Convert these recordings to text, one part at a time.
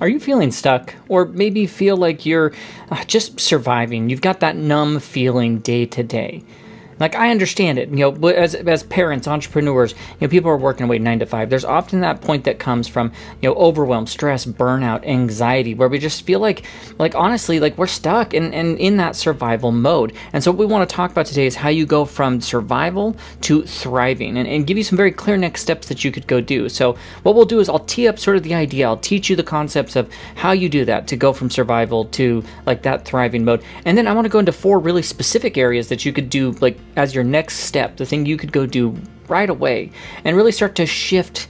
Are you feeling stuck? Or maybe feel like you're just surviving? You've got that numb feeling day to day. Like, I understand it, as parents, entrepreneurs, people are working away 9 to 5. There's often that point that comes from, overwhelm, stress, burnout, anxiety, where we just feel like honestly, like we're stuck and in that survival mode. And so what we want to talk about today is how you go from survival to thriving and give you some very clear next steps that you could go do. So what we'll do is I'll tee up sort of the idea. I'll teach you the concepts of how you do that to go from survival to like that thriving mode. And then I want to go into 4 really specific areas that you could do like as your next step, the thing you could go do right away and really start to shift,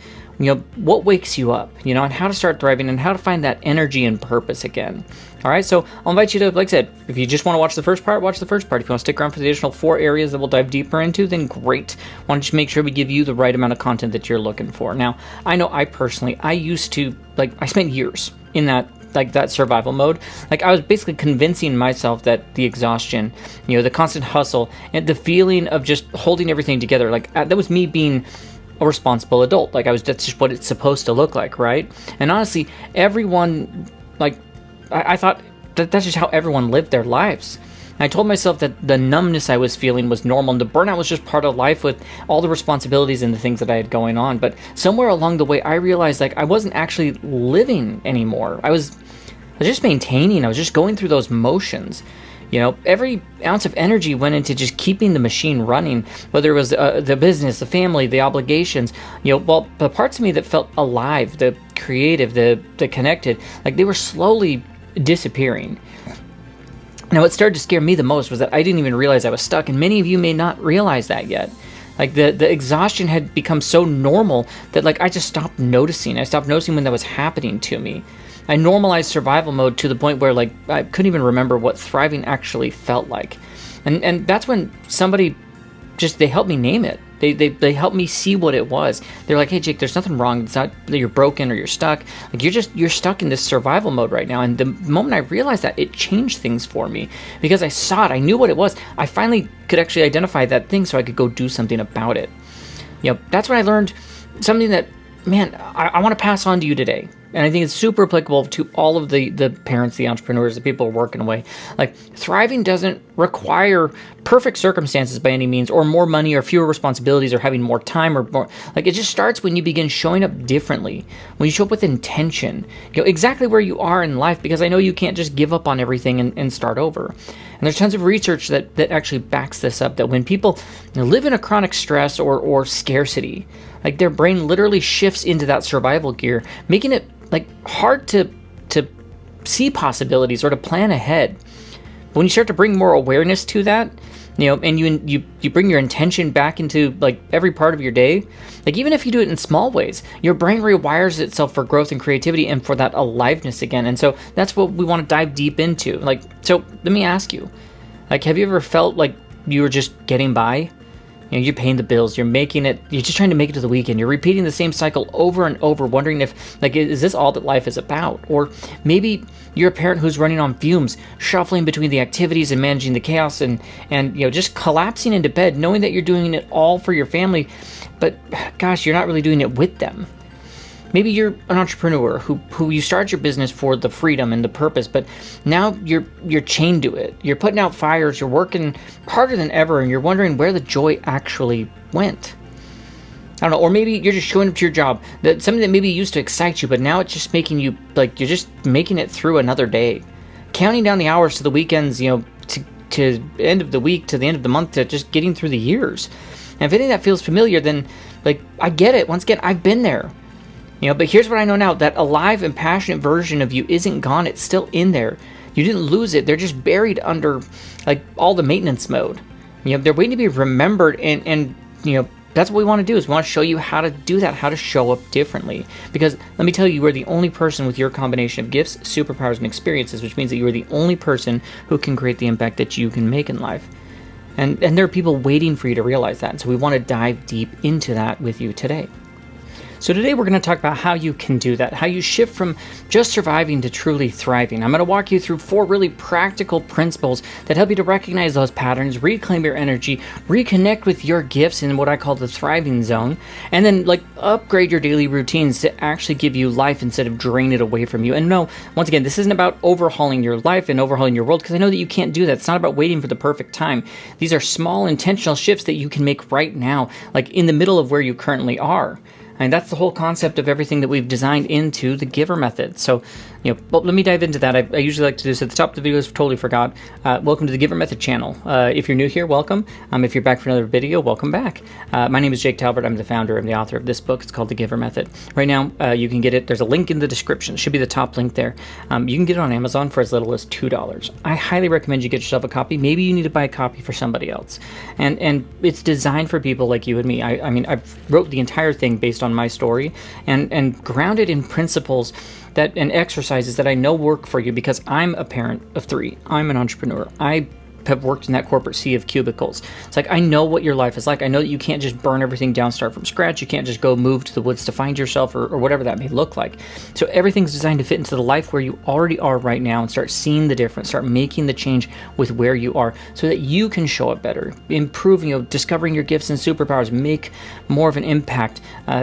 what wakes you up, and how to start thriving and how to find that energy and purpose again. All right, so I'll invite you to, like I said, if you just want to watch the first part, watch the first part. If you want to stick around for the additional 4 areas that we'll dive deeper into, then great. I want to just make sure we give you the right amount of content that you're looking for. Now, I know I used to, I spent years in that survival mode. Like, I was basically convincing myself that the exhaustion, the constant hustle, and the feeling of just holding everything together, that was me being a responsible adult. That's just what it's supposed to look like, right? And honestly, everyone, I thought that's just how everyone lived their lives. And I told myself that the numbness I was feeling was normal, and the burnout was just part of life with all the responsibilities and the things that I had going on. But somewhere along the way, I realized I wasn't actually living anymore. I was just maintaining. I was just going through those motions. Every ounce of energy went into just keeping the machine running, whether it was the business, the family, the obligations, the parts of me that felt alive, the creative, the connected, they were slowly disappearing. Now, what started to scare me the most was that I didn't even realize I was stuck, and many of you may not realize that yet. The exhaustion had become so normal that I just stopped noticing. I stopped noticing when that was happening to me. I normalized survival mode to the point where I couldn't even remember what thriving actually felt like. And that's when somebody they helped me name it. They helped me see what it was. They're like, hey Jake, there's nothing wrong. It's not that you're broken or you're stuck. You're stuck in this survival mode right now. And the moment I realized that, it changed things for me because I saw it. I knew what it was. I finally could actually identify that thing so I could go do something about it. That's when I learned something that, man, I want to pass on to you today. And I think it's super applicable to all of the parents, the entrepreneurs, the people who are working away. Thriving doesn't require perfect circumstances by any means, or more money, or fewer responsibilities, or having more time, or more. It just starts when you begin showing up differently, when you show up with intention, exactly where you are in life, because I know you can't just give up on everything and start over. And there's tons of research that actually backs this up, that when people live in a chronic stress or scarcity, their brain literally shifts into that survival gear, making it hard to see possibilities or to plan ahead. But when you start to bring more awareness to that, and you bring your intention back into every part of your day, even if you do it in small ways, your brain rewires itself for growth and creativity and for that aliveness again. And so that's what we want to dive deep into. So let me ask you, have you ever felt like you were just getting by? You're paying the bills, you're just trying to make it to the weekend. You're repeating the same cycle over and over, wondering if, is this all that life is about? Or maybe you're a parent who's running on fumes, shuffling between the activities and managing the chaos and just collapsing into bed, knowing that you're doing it all for your family, but gosh, you're not really doing it with them. Maybe you're an entrepreneur who you start your business for the freedom and the purpose, but now you're chained to it. You're putting out fires, you're working harder than ever, and you're wondering where the joy actually went. I don't know, or maybe you're just showing up to your job, that something that maybe used to excite you, but now it's just making you, you're just making it through another day. Counting down the hours to the weekends, to end of the week, to the end of the month, to just getting through the years. And if any of that feels familiar, then, I get it. Once again, I've been there. But here's what I know now, that alive and passionate version of you isn't gone. It's still in there. You didn't lose it. They're just buried under all the maintenance mode. They're waiting to be remembered, and that's what we want to do, is we want to show you how to do that, how to show up differently. Because let me tell you, you are the only person with your combination of gifts, superpowers, and experiences, which means that you are the only person who can create the impact that you can make in life. And there are people waiting for you to realize that. And so we want to dive deep into that with you today. So today we're going to talk about how you can do that, how you shift from just surviving to truly thriving. I'm going to walk you through 4 really practical principles that help you to recognize those patterns, reclaim your energy, reconnect with your gifts in what I call the thriving zone, and then upgrade your daily routines to actually give you life instead of drain it away from you. And no, once again, this isn't about overhauling your life and overhauling your world, because I know that you can't do that. It's not about waiting for the perfect time. These are small intentional shifts that you can make right now, like in the middle of where you currently are. And that's the whole concept of everything that we've designed into the GIVER method. So, let me dive into that. I usually like to do this at the top of the videos. Totally forgot. Welcome to the GIVER method channel. If you're new here, welcome. If you're back for another video, welcome back. My name is Jake Talbert. I'm the founder and the author of this book. It's called The GIVER Method. Right now, you can get it. There's a link in the description. It should be the top link there. You can get it on Amazon for as little as $2. I highly recommend you get yourself a copy. Maybe you need to buy a copy for somebody else. And it's designed for people like you and me. I've wrote the entire thing based on my story and grounded in principles and exercises that I know work for you, because I'm a parent of 3. I'm an entrepreneur. I have worked in that corporate sea of cubicles. It's like, I know what your life is like. I know that you can't just burn everything down, start from scratch. You can't just go move to the woods to find yourself or whatever that may look like. So everything's designed to fit into the life where you already are right now and start seeing the difference, start making the change with where you are so that you can show up better, improve, discovering your gifts and superpowers, make more of an impact,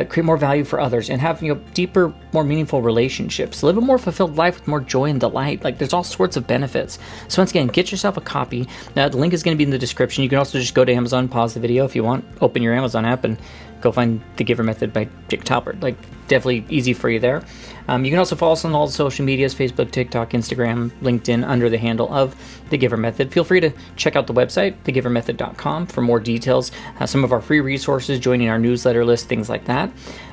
create more value for others, and have, deeper, more meaningful relationships, live a more fulfilled life with more joy and delight. Like, there's all sorts of benefits. So once again, get yourself a copy. The link is going to be in the description. You can also just go to Amazon, pause the video if you want, open your Amazon app, and go find The GIVER Method by Jake Talbert. Definitely easy for you there. You can also follow us on all the social medias, Facebook, TikTok, Instagram, LinkedIn, under the handle of The GIVER Method. Feel free to check out the website, thegivermethod.com, for more details, some of our free resources, joining our newsletter list, things like that.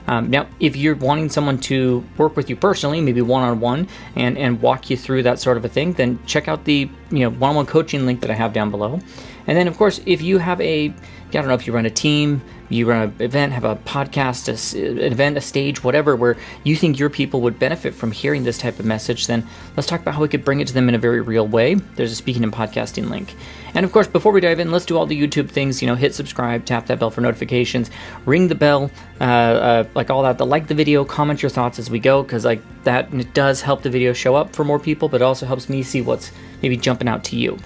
Now, if you're wanting someone to work with you personally, maybe one-on-one, and walk you through that sort of a thing, then check out the one-on-one coaching link that I have down below. And then, of course, if you have I don't know if you run a team, you run an event, have a podcast, an event, a stage, whatever, where you think your people would benefit from hearing this type of message, then let's talk about how we could bring it to them in a very real way. There's a speaking and podcasting link. And of course, before we dive in, let's do all the YouTube things, hit subscribe, tap that bell for notifications, ring the bell, all that, like the video, comment your thoughts as we go, because that, and it does help the video show up for more people, but it also helps me see what's maybe jumping out to you.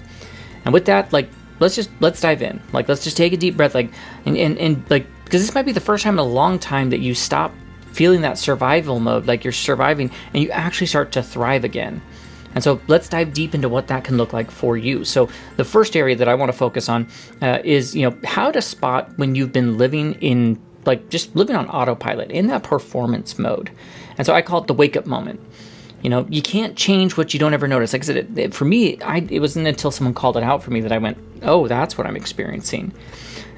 And with that, let's dive in. Let's just take a deep breath, because this might be the first time in a long time that you stop feeling that survival mode, like you're surviving, and you actually start to thrive again. And so let's dive deep into what that can look like for you. So the first area that I want to focus on is, how to spot when you've been living in, just living on autopilot, in that performance mode. And so I call it the wake up moment. You can't change what you don't ever notice. Like I said, for me, it wasn't until someone called it out for me that I went, oh, that's what I'm experiencing.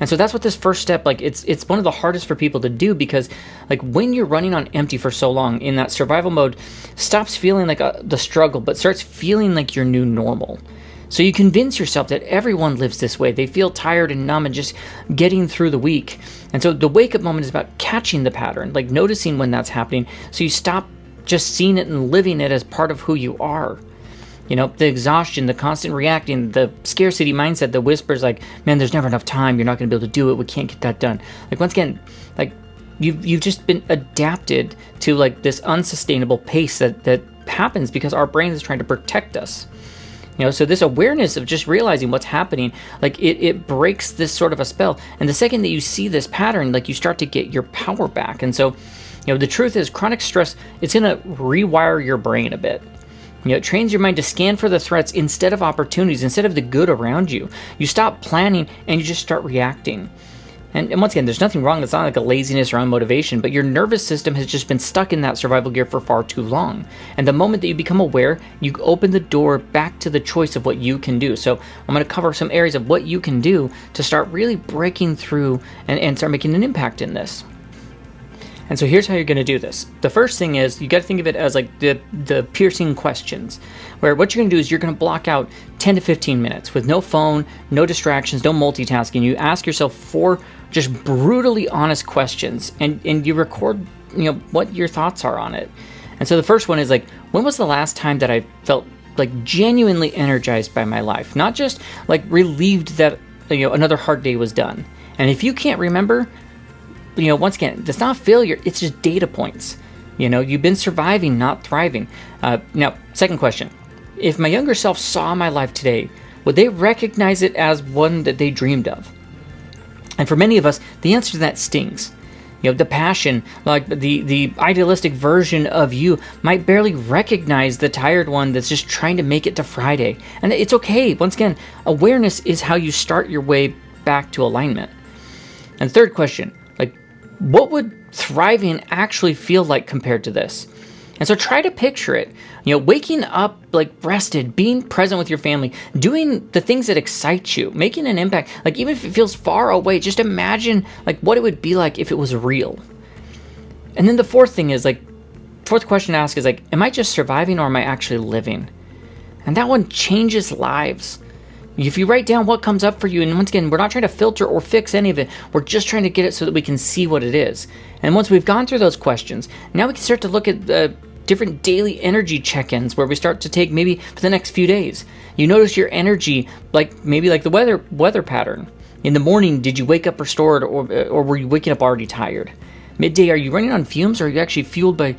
And so that's what this first step, it's one of the hardest for people to do, because when you're running on empty for so long in that survival mode, stops feeling like the struggle, but starts feeling like your new normal. So you convince yourself that everyone lives this way. They feel tired and numb and just getting through the week. And so the wake up moment is about catching the pattern, noticing when that's happening, so you stop just seeing it and living it as part of who you are. The exhaustion, the constant reacting, the scarcity mindset, the whispers man, there's never enough time, you're not going to be able to do it, we can't get that done. Once again, you've just been adapted to this unsustainable pace that happens because our brain is trying to protect us. So this awareness of just realizing what's happening, it breaks this sort of a spell. And the second that you see this pattern, you start to get your power back. And so the truth is, chronic stress, it's going to rewire your brain a bit. It trains your mind to scan for the threats instead of opportunities, instead of the good around you. You stop planning and you just start reacting. And once again, there's nothing wrong. It's not a laziness or unmotivation, but your nervous system has just been stuck in that survival gear for far too long. And the moment that you become aware, you open the door back to the choice of what you can do. So I'm going to cover some areas of what you can do to start really breaking through and start making an impact in this. And so here's how you're going to do this. The first thing is, you got to think of it as the piercing questions, where what you're going to do is you're going to block out 10 to 15 minutes with no phone, no distractions, no multitasking. You ask yourself 4 just brutally honest questions, and you record what your thoughts are on it. And so the first one is when was the last time that I felt genuinely energized by my life? Not just relieved that another hard day was done. And if you can't remember, once again, it's not failure, it's just data points. You've been surviving, not thriving. Now, second question. If my younger self saw my life today, would they recognize it as one that they dreamed of? And for many of us, the answer to that stings. The passion, like the idealistic version of you, might barely recognize the tired one that's just trying to make it to Friday. And it's okay. Once again, awareness is how you start your way back to alignment. And third question, what would thriving actually feel like compared to this? And so try to picture it, waking up rested, being present with your family, doing the things that excite you, making an impact. Even if it feels far away, just imagine what it would be like if it was real. And then the fourth question to ask is am I just surviving or am I actually living? And that one changes lives. If you write down what comes up for you, and once again, we're not trying to filter or fix any of it, we're just trying to get it so that we can see what it is. And once we've gone through those questions, now we can start to look at the different daily energy check-ins where we start to take maybe for the next few days. You notice your energy, maybe the weather pattern. In the morning, did you wake up restored or were you waking up already tired? Midday, are you running on fumes or are you actually fueled by,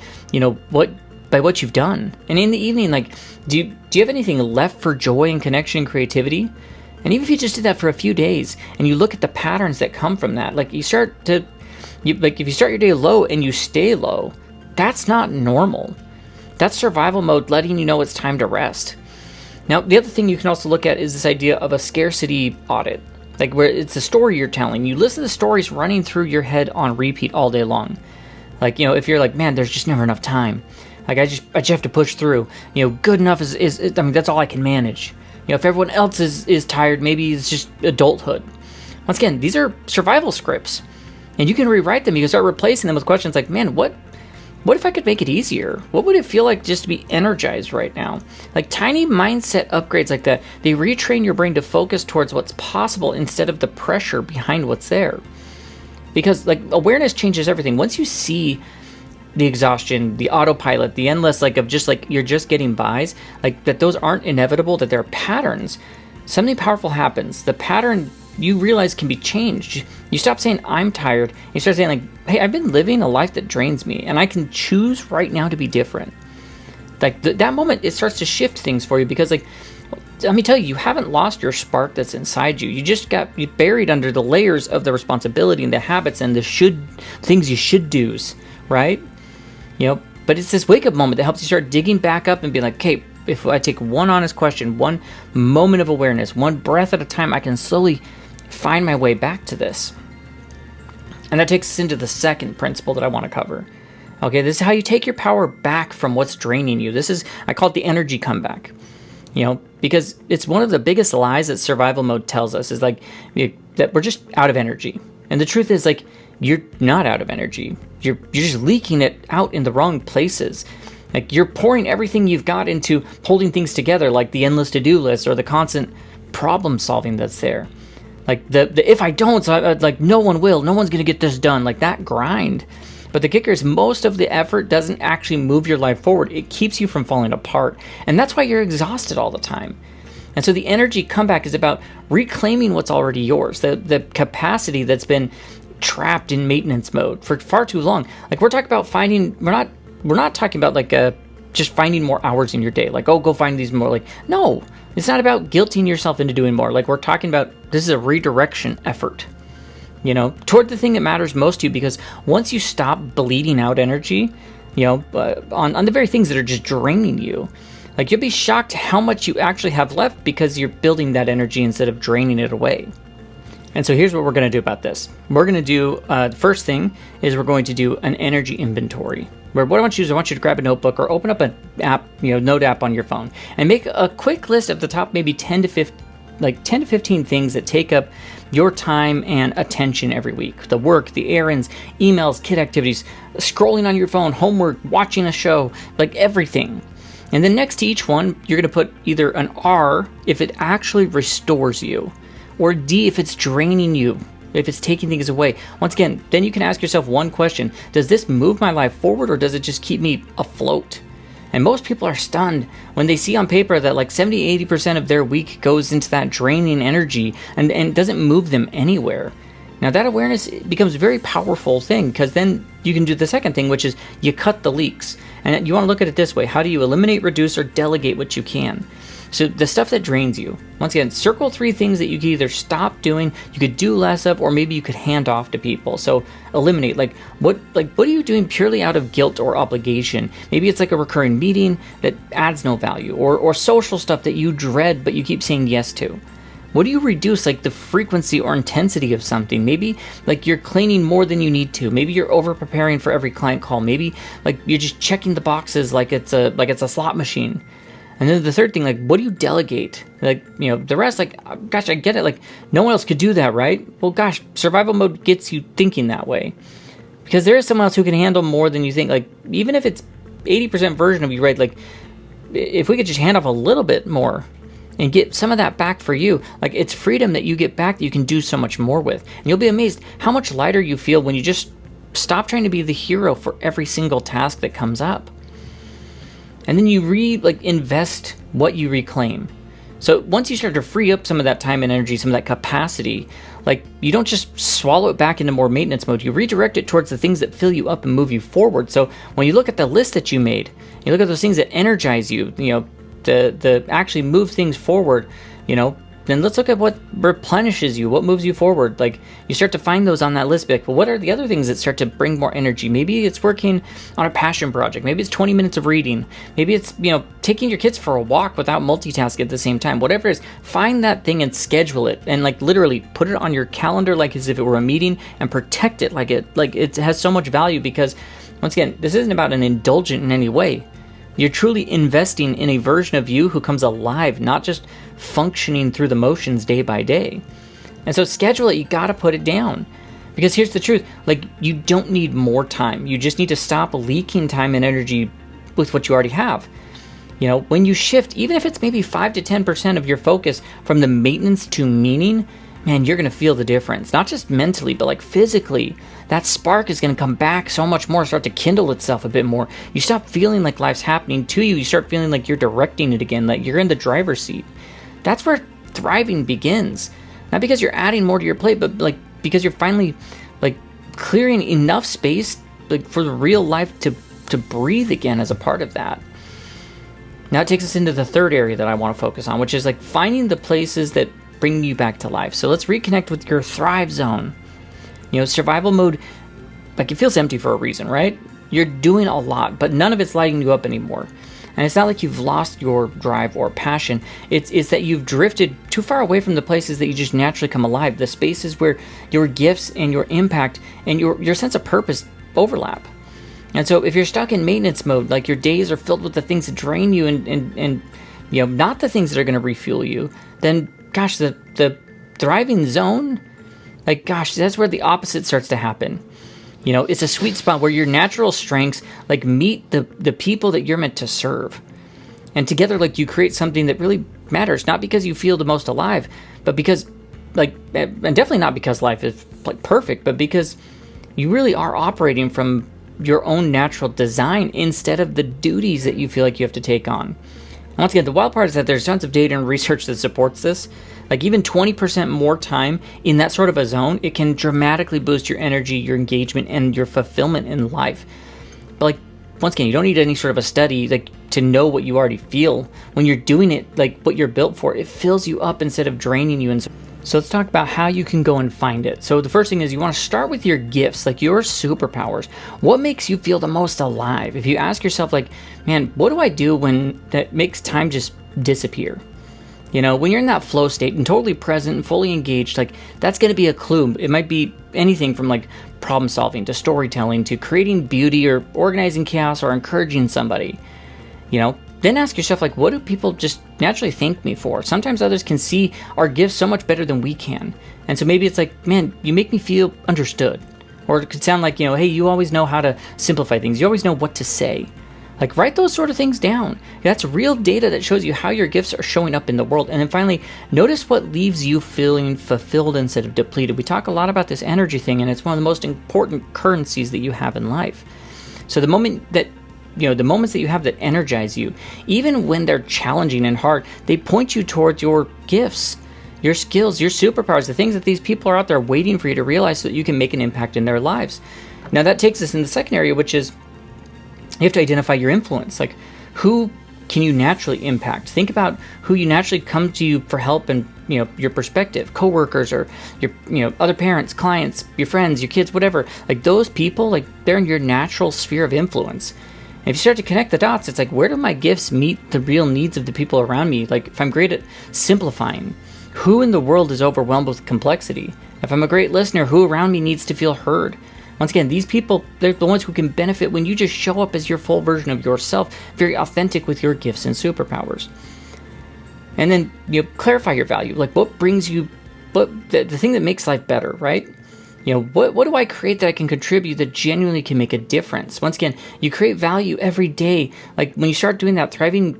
what you've done? And in the evening, do you have anything left for joy and connection and creativity? And even if you just did that for a few days and you look at the patterns that come from that, if you start your day low and you stay low, that's not normal. That's survival mode letting you know it's time to rest. Now, the other thing you can also look at is this idea of a scarcity audit, where it's a story you're telling. You listen to stories running through your head on repeat all day long. If you're man, there's just never enough time. I just have to push through. Good enough is that's all I can manage. If everyone else is tired, maybe it's just adulthood. Once again, these are survival scripts, and you can rewrite them. You can start replacing them with questions man, what if I could make it easier? What would it feel like just to be energized right now? Tiny mindset upgrades like that, they retrain your brain to focus towards what's possible instead of the pressure behind what's there. Because awareness changes everything. Once you see the exhaustion, the autopilot, the endless of just you're just getting bys, that those aren't inevitable, that they're patterns, something powerful happens. The pattern you realize can be changed. You stop saying I'm tired. You start saying hey, I've been living a life that drains me and I can choose right now to be different. That moment, it starts to shift things for you because let me tell you, you haven't lost your spark that's inside you. You just got buried under the layers of the responsibility and the habits and the things you should do's, right? But it's this wake up moment that helps you start digging back up and be okay, if I take one honest question, one moment of awareness, one breath at a time, I can slowly find my way back to this. And that takes us into the second principle that I want to cover. Okay, this is how you take your power back from what's draining you. I call it the energy comeback. Because it's one of the biggest lies that survival mode tells us is that we're just out of energy. And the truth is you're not out of energy. You're just leaking it out in the wrong places. You're pouring everything you've got into holding things together, the endless to-do list or the constant problem solving that's there. The if I don't, no one will, no one's going to get this done, that grind. But the kicker is most of the effort doesn't actually move your life forward. It keeps you from falling apart. And that's why you're exhausted all the time. And so the energy comeback is about reclaiming what's already yours, the capacity that's been trapped in maintenance mode for far too long. We're talking about we're not talking about just finding more hours in your day. Go find these more. No, it's not about guilting yourself into doing more. We're talking about, this is a redirection effort, toward the thing that matters most to you. Because once you stop bleeding out energy, on the very things that are just draining you, you'll be shocked how much you actually have left because you're building that energy instead of draining it away. And so here's what we're going to do about this. We're going to do, the first thing is we're going to do an energy inventory. Where what I want you to do is I want you to grab a notebook or open up an app, note app on your phone, and make a quick list of the top maybe 10 to 15 things that take up your time and attention every week. The work, the errands, emails, kid activities, scrolling on your phone, homework, watching a show, everything. And then next to each one, you're going to put either an R if it actually restores you, or D if it's draining you, if it's taking things away. Once again, then you can ask yourself one question: does this move my life forward or does it just keep me afloat? And most people are stunned when they see on paper that 70-80% of their week goes into that draining energy and doesn't move them anywhere. Now that awareness becomes a very powerful thing, because then you can do the second thing, which is you cut the leaks. And you want to look at it this way: how do you eliminate, reduce, or delegate what you can? So the stuff that drains you, once again, circle 3 things that you could either stop doing, you could do less of, or maybe you could hand off to people. So eliminate, what are you doing purely out of guilt or obligation? Maybe it's like a recurring meeting that adds no value, or social stuff that you dread but you keep saying yes to. What do you reduce, like the frequency or intensity of something? Maybe like you're cleaning more than you need to. Maybe you're over preparing for every client call. Maybe like you're just checking the boxes like it's a slot machine. And then the third thing, like, what do you delegate? Like, the rest, like, gosh, I get it. Like, no one else could do that, right? Well, gosh, survival mode gets you thinking that way. Because there is someone else who can handle more than you think. Like, even if it's 80% version of you, right? Like, if we could just hand off a little bit more and get some of that back for you, like, it's freedom that you get back that you can do so much more with. And you'll be amazed how much lighter you feel when you just stop trying to be the hero for every single task that comes up. And then you invest what you reclaim. So once you start to free up some of that time and energy, some of that capacity, like, you don't just swallow it back into more maintenance mode. You redirect it towards the things that fill you up and move you forward. So when you look at the list that you made, you look at those things that energize you, the actually move things forward, then let's look at what replenishes you, what moves you forward. Like, you start to find those on that list, be like, well, what are the other things that start to bring more energy? Maybe it's working on a passion project. Maybe it's 20 minutes of reading. Maybe it's, taking your kids for a walk without multitasking at the same time. Whatever it is, find that thing and schedule it, and like literally put it on your calendar like as if it were a meeting, and protect it like it has so much value. Because once again, this isn't about an indulgent in any way. You're truly investing in a version of you who comes alive, not just functioning through the motions day by day. And so schedule it. You got to put it down. Because here's the truth. Like, you don't need more time. You just need to stop leaking time and energy with what you already have. When you shift, even if it's maybe 5 to 10% of your focus from the maintenance to meaning, man, you're going to feel the difference. Not just mentally, but like physically. That spark is going to come back so much more, start to kindle itself a bit more. You stop feeling like life's happening to you. You start feeling like you're directing it again, like you're in the driver's seat. That's where thriving begins. Not because you're adding more to your plate, but like because you're finally like clearing enough space like for the real life to breathe again as a part of that. Now it takes us into the third area that I want to focus on, which is like finding the places that bring you back to life. So let's reconnect with your thrive zone. Survival mode, like, it feels empty for a reason, right? You're doing a lot, but none of it's lighting you up anymore. And it's not like you've lost your drive or passion. It's that you've drifted too far away from the places that you just naturally come alive, the spaces where your gifts and your impact and your sense of purpose overlap. And so if you're stuck in maintenance mode, like your days are filled with the things that drain you and not the things that are going to refuel you, then gosh, the thriving zone, like, gosh, that's where the opposite starts to happen. It's a sweet spot where your natural strengths like meet the people that you're meant to serve. And together, like, you create something that really matters, not because you feel the most alive, but because, like, and definitely not because life is like perfect, but because you really are operating from your own natural design instead of the duties that you feel like you have to take on. And once again, the wild part is that there's tons of data and research that supports this. Like, even 20% more time in that sort of a zone, it can dramatically boost your energy, your engagement, and your fulfillment in life. But like, once again, you don't need any sort of a study like to know what you already feel. When you're doing it, like what you're built for, it fills you up instead of draining you. And so let's talk about how you can go and find it. So the first thing is you want to start with your gifts, like your superpowers. What makes you feel the most alive? If you ask yourself, like, man, what do I do when that makes time just disappear? When you're in that flow state and totally present and fully engaged, like, that's going to be a clue. It might be anything from like problem solving to storytelling to creating beauty or organizing chaos or encouraging somebody. Then ask yourself, like, what do people just naturally thank me for? Sometimes others can see our gifts so much better than we can. And so maybe it's like, man, you make me feel understood. Or it could sound like, hey, you always know how to simplify things. You always know what to say. Like, write those sort of things down. That's real data that shows you how your gifts are showing up in the world. And then finally, notice what leaves you feeling fulfilled instead of depleted. We talk a lot about this energy thing, and it's one of the most important currencies that you have in life. So the moments that you have that energize you, even when they're challenging and hard, they point you towards your gifts. your skills, your superpowers, the things that these people are out there waiting for you to realize so that you can make an impact in their lives. Now that takes us in the second area, which is you have to identify your influence. Like, who can you naturally impact? Think about who you naturally come to you for help and, your perspective, coworkers or your, other parents, clients, your friends, your kids, whatever. Like, those people, like, they're in your natural sphere of influence. And if you start to connect the dots, it's like, where do my gifts meet the real needs of the people around me? Like, if I'm great at simplifying, who in the world is overwhelmed with complexity? If I'm a great listener, who around me needs to feel heard? Once again, these people, they're the ones who can benefit when you just show up as your full version of yourself, very authentic with your gifts and superpowers. And then, clarify your value. Like, what brings you, the thing that makes life better, right? What do I create that I can contribute that genuinely can make a difference? Once again, you create value every day. Like, when you start doing that, thriving,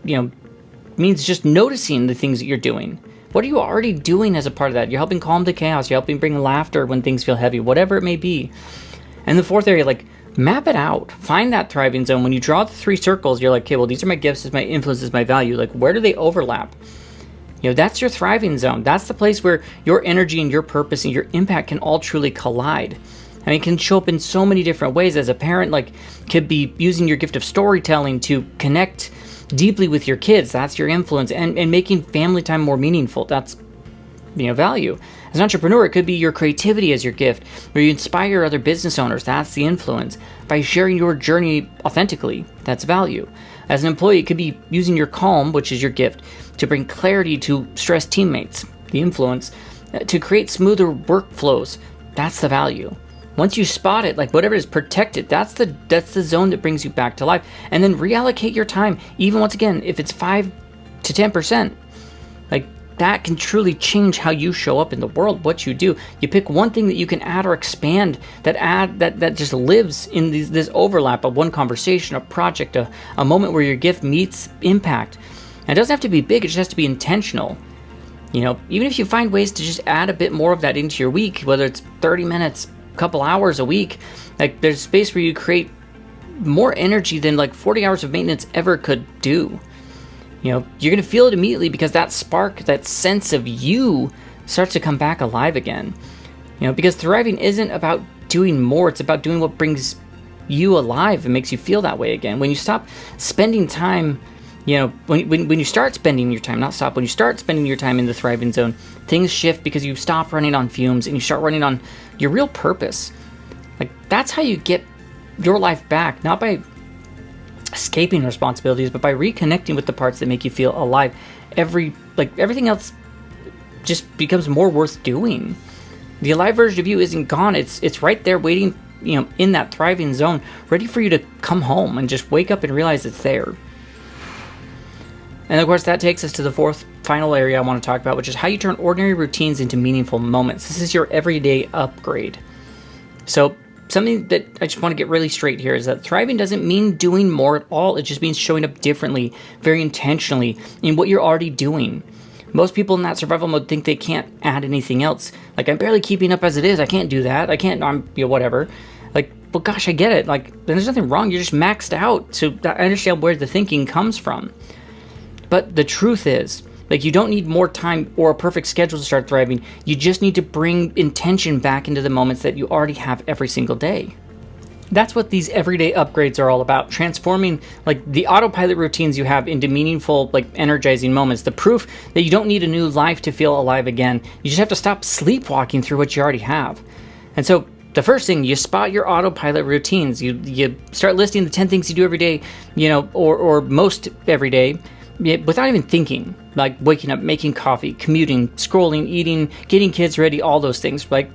means just noticing the things that you're doing. What are you already doing as a part of that? You're helping calm the chaos. You're helping bring laughter when things feel heavy, whatever it may be. And the fourth area, like, map it out. Find that thriving zone. When you draw the 3 circles, you're like, okay, well, these are my gifts, this is my influence, this is my value. Like, where do they overlap? That's your thriving zone. That's the place where your energy and your purpose and your impact can all truly collide. I mean, it can show up in so many different ways. As a parent, like, could be using your gift of storytelling to connect deeply with your kids. That's your influence. And making family time more meaningful. That's, value. As an entrepreneur, it could be your creativity as your gift, where you inspire other business owners. That's the influence. By sharing your journey authentically, that's value. As an employee, it could be using your calm, which is your gift, to bring clarity to stressed teammates, the influence, to create smoother workflows. That's the value. Once you spot it, like, whatever it is, protect it. That's the zone that brings you back to life. And then reallocate your time, even once again, if it's 5 to 10%. Like, that can truly change how you show up in the world, what you do. You pick one thing that you can add or expand, that just lives in this overlap of one conversation, a project, a moment where your gift meets impact. And it doesn't have to be big, it just has to be intentional. Even if you find ways to just add a bit more of that into your week, whether it's 30 minutes, couple hours a week, like, there's space where you create more energy than like 40 hours of maintenance ever could do. You're going to feel it immediately because that spark, that sense of you starts to come back alive again. Because thriving isn't about doing more, it's about doing what brings you alive and makes you feel that way again. When you stop spending time, when you start spending your time, when you start spending your time in the thriving zone, things shift because you stop running on fumes and you start running on your real purpose. Like, that's how you get your life back, not by escaping responsibilities, but by reconnecting with the parts that make you feel alive. Everything else just becomes more worth doing. The alive version of you isn't gone. It's right there waiting, in that thriving zone, ready for you to come home and just wake up and realize it's there. And of course, that takes us to the fourth final area I want to talk about, which is how you turn ordinary routines into meaningful moments. This is your everyday upgrade. So something that I just want to get really straight here is that thriving doesn't mean doing more at all. It just means showing up differently, very intentionally in what you're already doing. Most people in that survival mode think they can't add anything else. Like, I'm barely keeping up as it is. I can't do that. I'm whatever. Like, well, gosh, I get it. Like, there's nothing wrong. You're just maxed out. So I understand where the thinking comes from. But the truth is, like, you don't need more time or a perfect schedule to start thriving. You just need to bring intention back into the moments that you already have every single day. That's what these everyday upgrades are all about. Transforming, like, the autopilot routines you have into meaningful, like, energizing moments. The proof that you don't need a new life to feel alive again. You just have to stop sleepwalking through what you already have. And so the first thing, you spot your autopilot routines. You start listing the 10 things you do every day, or most every day, without even thinking, like waking up, making coffee, commuting, scrolling, eating, getting kids ready, all those things, like,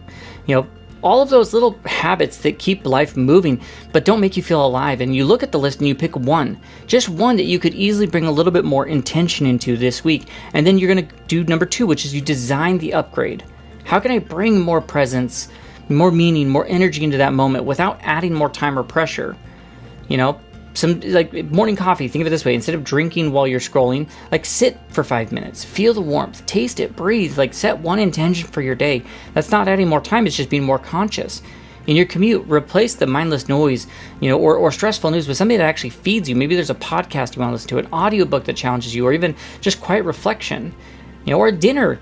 all of those little habits that keep life moving, but don't make you feel alive. And you look at the list and you pick one, just one that you could easily bring a little bit more intention into this week. And then you're going to do number 2, which is you design the upgrade. How can I bring more presence, more meaning, more energy into that moment without adding more time or pressure? Some, like, morning coffee, think of it this way. Instead of drinking while you're scrolling, like, sit for 5 minutes, feel the warmth, taste it, breathe, like, set one intention for your day. That's not adding more time, it's just being more conscious. In your commute, replace the mindless noise, or stressful news with something that actually feeds you. Maybe there's a podcast you want to listen to, an audiobook that challenges you, or even just quiet reflection. Or at dinner,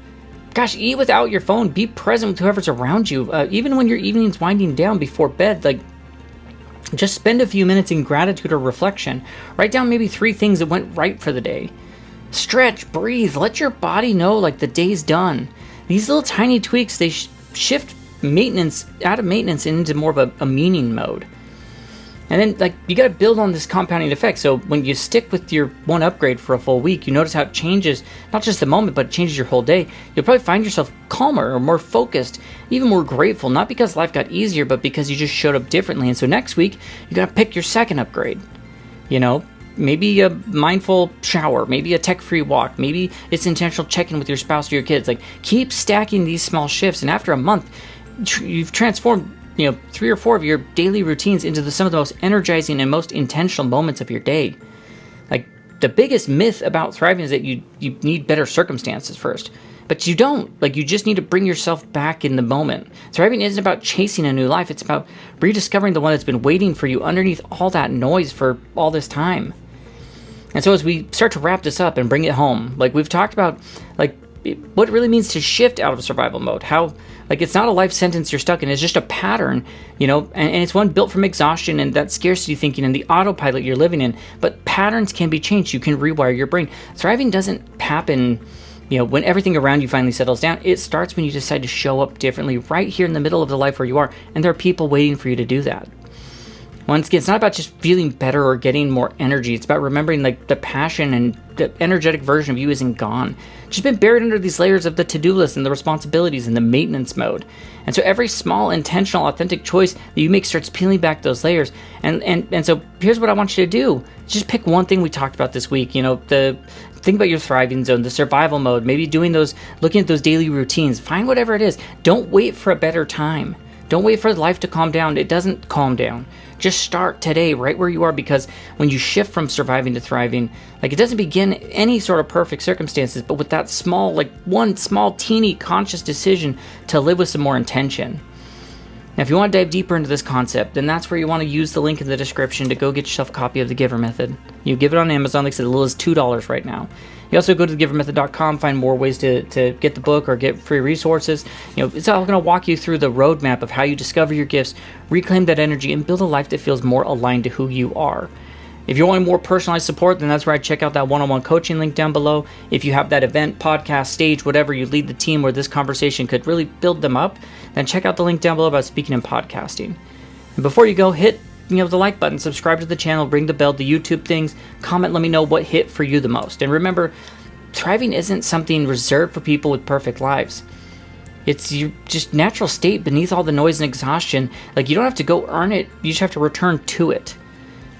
Gosh, eat without your phone. Be present with whoever's around you. Even when your evening's winding down before bed, like, just spend a few minutes in gratitude or reflection. Write down maybe 3 things that went right for the day. Stretch, breathe, let your body know like the day's done. These little tiny tweaks, they shift maintenance out of maintenance into more of a meaning mode. And then, like, you got to build on this compounding effect. So when you stick with your one upgrade for a full week, you notice how it changes not just the moment, but it changes your whole day. You'll probably find yourself calmer or more focused, even more grateful, not because life got easier, but because you just showed up differently. And so next week, you got to pick your second upgrade. You know, maybe a mindful shower, maybe a tech-free walk, maybe it's intentional check-in with your spouse or your kids. Like, keep stacking these small shifts, and after a month, you've transformed 3 or 4 of your daily routines into some of the most energizing and most intentional moments of your day. Like, the biggest myth about thriving is that you need better circumstances first. But you don't. Like, you just need to bring yourself back in the moment. Thriving isn't about chasing a new life. It's about rediscovering the one that's been waiting for you underneath all that noise for all this time. And so as we start to wrap this up and bring it home, like, we've talked about, like, what it really means to shift out of survival mode. How, like, it's not a life sentence you're stuck in. It's just a pattern, and it's one built from exhaustion and that scarcity thinking and the autopilot you're living in. But patterns can be changed. You can rewire your brain. Thriving doesn't happen, when everything around you finally settles down. It starts when you decide to show up differently right here in the middle of the life where you are. And there are people waiting for you to do that. Once again, it's not about just feeling better or getting more energy. It's about remembering, like, the passion and the energetic version of you isn't gone. It's just been buried under these layers of the to-do list and the responsibilities and the maintenance mode. And so every small, intentional, authentic choice that you make starts peeling back those layers. And so here's what I want you to do. Just pick one thing we talked about this week. Think about your thriving zone, the survival mode, maybe looking at those daily routines. Find whatever it is. Don't wait for a better time. Don't wait for life to calm down. It doesn't calm down. Just start today right where you are, because when you shift from surviving to thriving, like, it doesn't begin any sort of perfect circumstances, but with that small, like, one small teeny conscious decision to live with some more intention. Now, if you want to dive deeper into this concept, then that's where you want to use the link in the description to go get yourself a copy of the GIVER method. You give it on Amazon, like I said, as little as $2 right now. You also go to thegivermethod.com, find more ways to get the book or get free resources. It's all going to walk you through the roadmap of how you discover your gifts, reclaim that energy, and build a life that feels more aligned to who you are. If you're wanting more personalized support, then that's where I check out that one-on-one coaching link down below. If you have that event, podcast, stage, whatever, you lead the team where this conversation could really build them up, then check out the link down below about speaking and podcasting. And before you go, hit the like button, subscribe to the channel, ring the bell, the YouTube things, comment, let me know what hit for you the most. And remember, thriving isn't something reserved for people with perfect lives. It's your just natural state beneath all the noise and exhaustion. Like, you don't have to go earn it, you just have to return to it.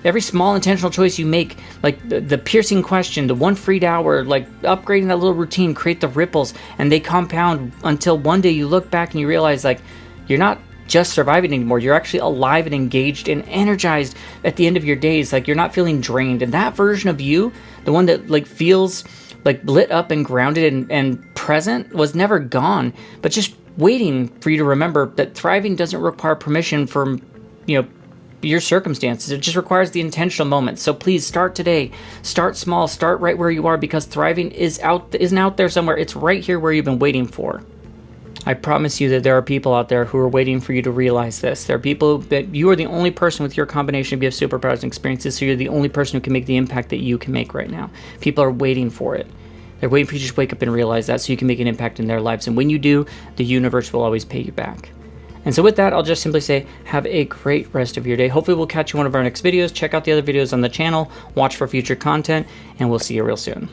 Every small intentional choice you make, like the piercing question, the one freed hour, like upgrading that little routine, create the ripples, and they compound until one day you look back and you realize, like, you're not just surviving anymore. You're actually alive and engaged and energized at the end of your days. Like, you're not feeling drained. And that version of you, the one that, like, feels like lit up and grounded and present, was never gone, but just waiting for you to remember that thriving doesn't require permission from, your circumstances. It just requires the intentional moments. So please start today. Start small. Start right where you are, because thriving isn't out there somewhere. It's right here where you've been waiting for. I promise you that there are people out there who are waiting for you to realize this. There are people that you are the only person with your combination of gifts, superpowers, and experiences, so you're the only person who can make the impact that you can make right now. People are waiting for it. They're waiting for you to just wake up and realize that, so you can make an impact in their lives. And when you do, the universe will always pay you back. And so with that, I'll just simply say, have a great rest of your day. Hopefully we'll catch you in one of our next videos. Check out the other videos on the channel, watch for future content, and we'll see you real soon.